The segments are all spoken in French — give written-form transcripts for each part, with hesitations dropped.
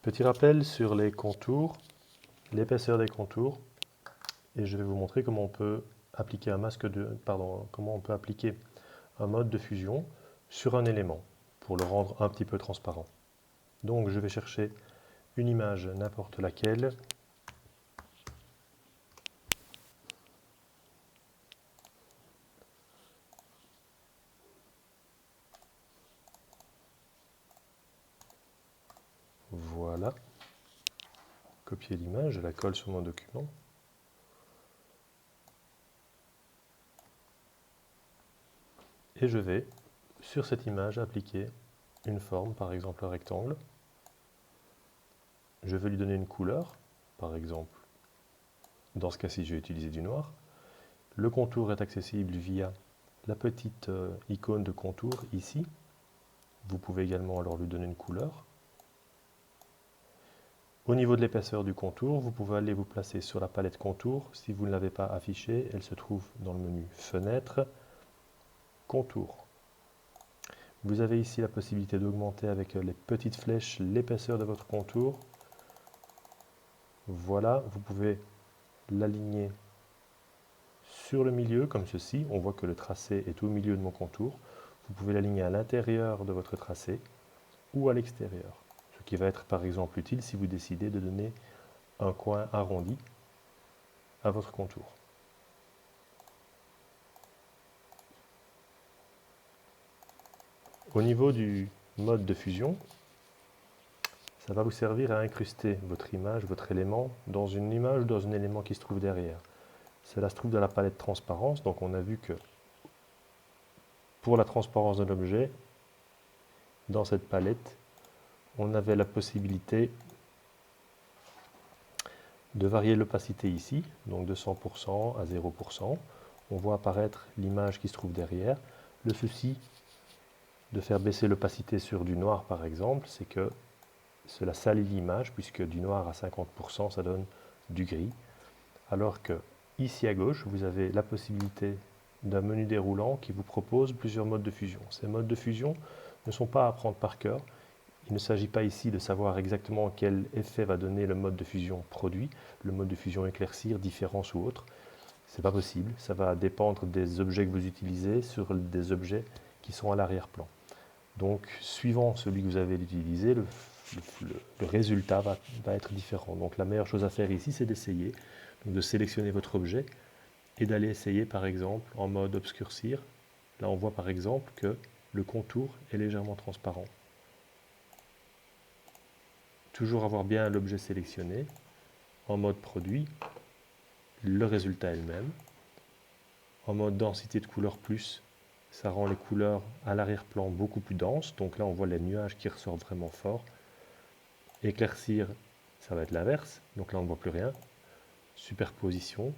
Petit rappel sur les contours, l'épaisseur des contours, et je vais vous montrer comment on peut appliquer comment on peut appliquer un mode de fusion sur un élément pour le rendre un petit peu transparent. Donc je vais chercher une image n'importe laquelle. Voilà. Copier l'image, je la colle sur mon document. Et je vais, sur cette image, appliquer une forme, par exemple un rectangle. Je vais lui donner une couleur, par exemple, dans ce cas-ci, je vais utiliser du noir. Le contour est accessible via la petite icône de contour ici. Vous pouvez également alors lui donner une couleur. Au niveau de l'épaisseur du contour, vous pouvez aller vous placer sur la palette contour. Si vous ne l'avez pas affichée, elle se trouve dans le menu Fenêtre, Contour. Vous avez ici la possibilité d'augmenter avec les petites flèches l'épaisseur de votre contour. Voilà, vous pouvez l'aligner sur le milieu comme ceci. On voit que le tracé est au milieu de mon contour. Vous pouvez l'aligner à l'intérieur de votre tracé ou à l'extérieur. Ce qui va être par exemple utile si vous décidez de donner un coin arrondi à votre contour. Au niveau du mode de fusion, ça va vous servir à incruster votre image, votre élément, dans une image ou dans un élément qui se trouve derrière. Cela se trouve dans la palette transparence, donc on a vu que pour la transparence de l'objet, dans cette palette, on avait la possibilité de varier l'opacité ici, donc de 100% à 0%. On voit apparaître l'image qui se trouve derrière. Le souci de faire baisser l'opacité sur du noir par exemple, c'est que cela salit l'image, puisque du noir à 50% ça donne du gris. Alors que ici à gauche, vous avez la possibilité d'un menu déroulant qui vous propose plusieurs modes de fusion. Ces modes de fusion ne sont pas à apprendre par cœur. Il ne s'agit pas ici de savoir exactement quel effet va donner le mode de fusion produit, le mode de fusion éclaircir, différence ou autre. Ce n'est pas possible, ça va dépendre des objets que vous utilisez sur des objets qui sont à l'arrière-plan. Donc, suivant celui que vous avez utilisé, le résultat va être différent. Donc, la meilleure chose à faire ici, c'est d'essayer, de sélectionner votre objet et d'aller essayer, par exemple, en mode obscurcir. Là, on voit par exemple que le contour est légèrement transparent. Toujours avoir bien l'objet sélectionné. En mode produit, le résultat est le même. En mode densité de couleur plus, ça rend les couleurs à l'arrière-plan beaucoup plus denses. Donc là, on voit les nuages qui ressortent vraiment fort. Éclaircir, ça va être l'inverse. Donc là, on ne voit plus rien. Superposition,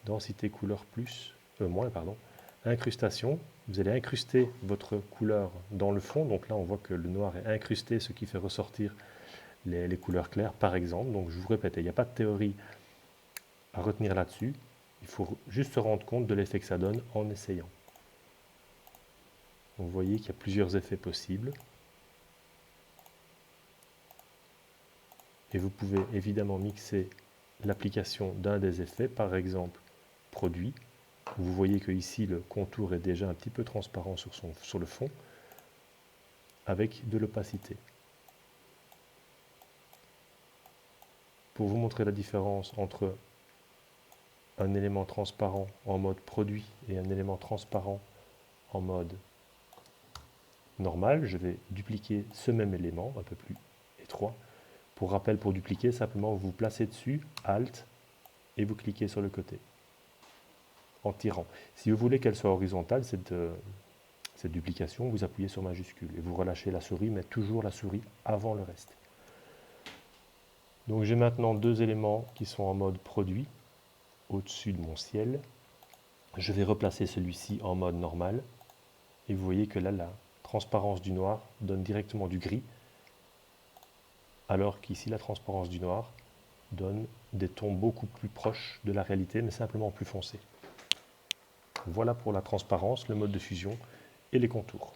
densité couleur plus, moins, pardon. Incrustation, vous allez incruster votre couleur dans le fond. Donc là, on voit que le noir est incrusté, ce qui fait ressortir les couleurs claires, par exemple. Donc je vous répète, il n'y a pas de théorie à retenir là-dessus. Il faut juste se rendre compte de l'effet que ça donne en essayant. Vous voyez qu'il y a plusieurs effets possibles. Et vous pouvez évidemment mixer l'application d'un des effets, par exemple produit. Vous voyez que ici le contour est déjà un petit peu transparent sur le fond, avec de l'opacité. Pour vous montrer la différence entre un élément transparent en mode produit et un élément transparent en mode normal, je vais dupliquer ce même élément, un peu plus étroit. Pour rappel, pour dupliquer, simplement vous vous placez dessus, Alt, et vous cliquez sur le côté, en tirant. Si vous voulez qu'elle soit horizontale, cette duplication, vous appuyez sur majuscule, et vous relâchez la souris, mais toujours la souris avant le reste. Donc j'ai maintenant deux éléments qui sont en mode produit, au-dessus de mon ciel. Je vais replacer celui-ci en mode normal, et vous voyez que là, la transparence du noir donne directement du gris, alors qu'ici, la transparence du noir donne des tons beaucoup plus proches de la réalité, mais simplement plus foncés. Voilà pour la transparence, le mode de fusion et les contours.